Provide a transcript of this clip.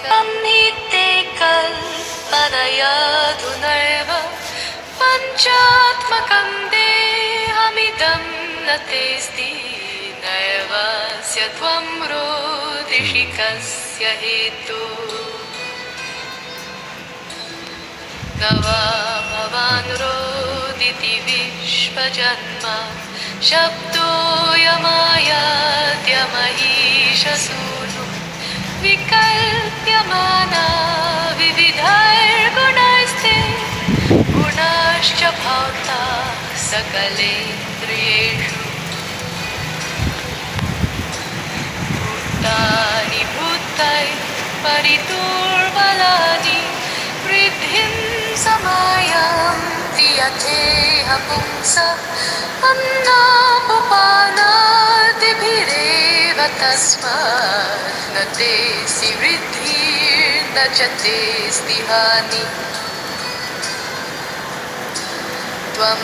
संहिते कल्पनयधुनैव पञ्चात्मकं देहमिदं न तेऽस्ति नैवस्य त्वं रोदिषि कस्य हेतुः न वा भवान् रोदिति विश्वजन्म शब्दोऽयमायाद्यमहीशसूनु विकल्प्यमाना विविधैर्गुणैस्ते गुणाश्च भौता सकलेन्द्रियेषु भूतानि भूतैः परिदुर्बलानि वृद्धिं समायान्ति यथेह पुंसः अन्नापपानादिभिरेव तस्मात् न तेऽस्ति वृद्धिर्न च तेऽस्ति हानिः त्वं